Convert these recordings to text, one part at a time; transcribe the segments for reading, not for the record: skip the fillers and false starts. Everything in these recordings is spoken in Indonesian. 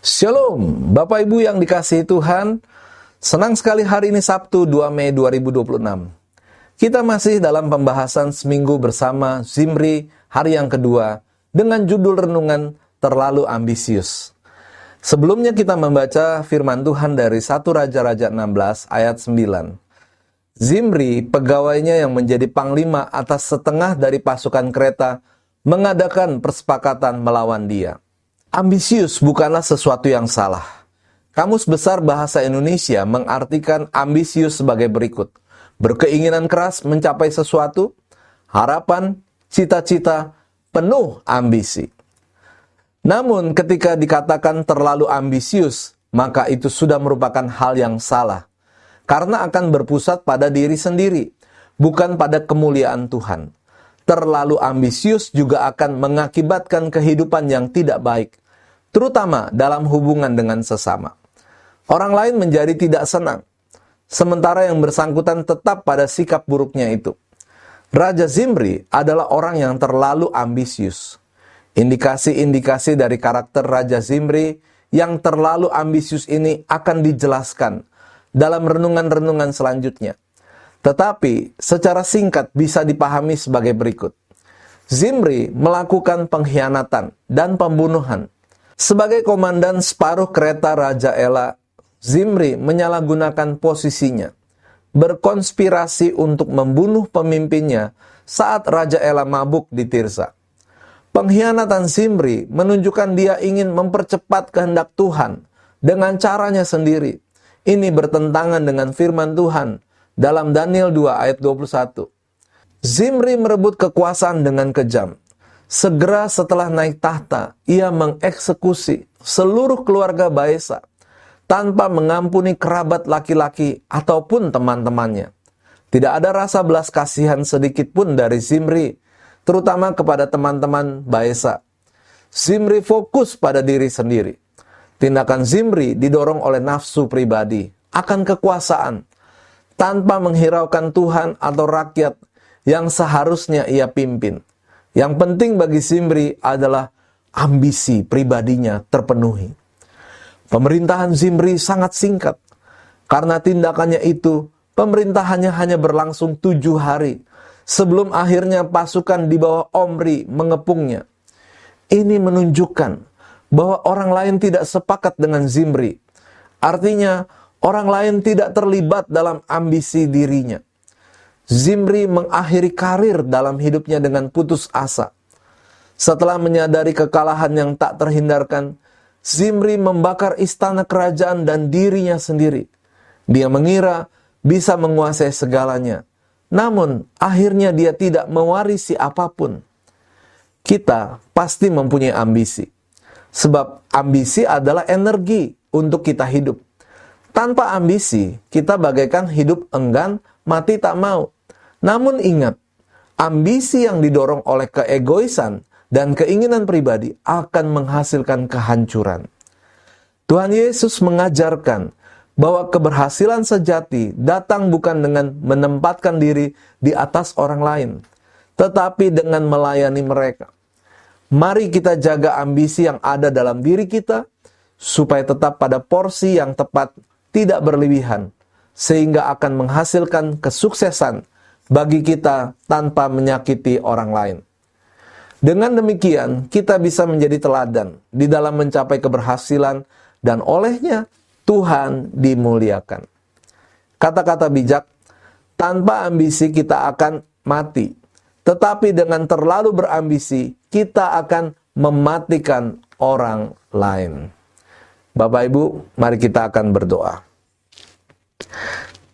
Shalom, Bapak Ibu yang dikasihi Tuhan. Senang sekali hari ini Sabtu 2 Mei 2026. Kita masih dalam pembahasan seminggu bersama Zimri hari yang kedua dengan judul renungan terlalu ambisius. Sebelumnya kita membaca firman Tuhan dari 1 Raja-Raja 16 ayat 9. Zimri, pegawainya yang menjadi panglima atas setengah dari pasukan kereta, mengadakan persepakatan melawan dia. Ambisius bukanlah sesuatu yang salah. Kamus Besar Bahasa Indonesia mengartikan ambisius sebagai berikut: berkeinginan keras mencapai sesuatu, harapan, cita-cita, penuh ambisi. Namun ketika dikatakan terlalu ambisius, maka itu sudah merupakan hal yang salah, karena akan berpusat pada diri sendiri, bukan pada kemuliaan Tuhan. Terlalu ambisius juga akan mengakibatkan kehidupan yang tidak baik, terutama dalam hubungan dengan sesama. Orang lain menjadi tidak senang, sementara yang bersangkutan tetap pada sikap buruknya itu. Raja Zimri adalah orang yang terlalu ambisius. Indikasi-indikasi dari karakter Raja Zimri yang terlalu ambisius ini akan dijelaskan dalam renungan-renungan selanjutnya. Tetapi secara singkat bisa dipahami sebagai berikut. Zimri melakukan pengkhianatan dan pembunuhan. Sebagai komandan separuh kereta Raja Ela, Zimri menyalahgunakan posisinya, berkonspirasi untuk membunuh pemimpinnya saat Raja Ela mabuk di Tirsa. Pengkhianatan Zimri menunjukkan dia ingin mempercepat kehendak Tuhan dengan caranya sendiri. Ini bertentangan dengan firman Tuhan dalam Daniel 2 ayat 21. Zimri merebut kekuasaan dengan kejam. Segera setelah naik tahta, ia mengeksekusi seluruh keluarga Baesa tanpa mengampuni kerabat laki-laki ataupun teman-temannya. Tidak ada rasa belas kasihan sedikit pun dari Zimri, terutama kepada teman-teman Baesa. Zimri fokus pada diri sendiri. Tindakan Zimri didorong oleh nafsu pribadi akan kekuasaan, tanpa menghiraukan Tuhan atau rakyat yang seharusnya ia pimpin. Yang penting bagi Zimri adalah ambisi pribadinya terpenuhi. Pemerintahan Zimri sangat singkat. Karena tindakannya itu, pemerintahannya hanya berlangsung 7 hari. Sebelum akhirnya pasukan di bawah Omri mengepungnya. Ini menunjukkan bahwa orang lain tidak sepakat dengan Zimri. Artinya, orang lain tidak terlibat dalam ambisi dirinya. Zimri mengakhiri karir dalam hidupnya dengan putus asa. Setelah menyadari kekalahan yang tak terhindarkan, Zimri membakar istana kerajaan dan dirinya sendiri. Dia mengira bisa menguasai segalanya. Namun, akhirnya dia tidak mewarisi apapun. Kita pasti mempunyai ambisi. Sebab ambisi adalah energi untuk kita hidup. Tanpa ambisi, kita bagaikan hidup enggan, mati tak mau. Namun ingat, ambisi yang didorong oleh keegoisan dan keinginan pribadi akan menghasilkan kehancuran. Tuhan Yesus mengajarkan bahwa keberhasilan sejati datang bukan dengan menempatkan diri di atas orang lain, tetapi dengan melayani mereka. Mari kita jaga ambisi yang ada dalam diri kita, supaya tetap pada porsi yang tepat, tidak berlebihan, sehingga akan menghasilkan kesuksesan bagi kita tanpa menyakiti orang lain. Dengan demikian, kita bisa menjadi teladan di dalam mencapai keberhasilan dan olehnya Tuhan dimuliakan. Kata-kata bijak, tanpa ambisi kita akan mati, tetapi dengan terlalu berambisi kita akan mematikan orang lain. Bapak Ibu, mari kita akan berdoa.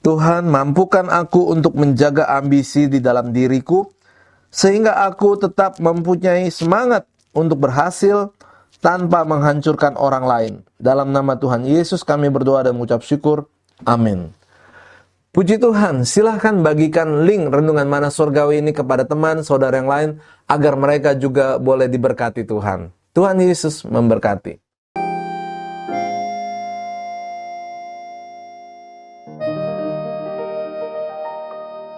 Tuhan, mampukan aku untuk menjaga ambisi di dalam diriku, sehingga aku tetap mempunyai semangat untuk berhasil tanpa menghancurkan orang lain. Dalam nama Tuhan Yesus kami berdoa dan mengucap syukur. Amin. Puji Tuhan, silahkan bagikan link Renungan Mana Surgawi ini kepada teman, saudara yang lain, agar mereka juga boleh diberkati Tuhan. Tuhan Yesus memberkati.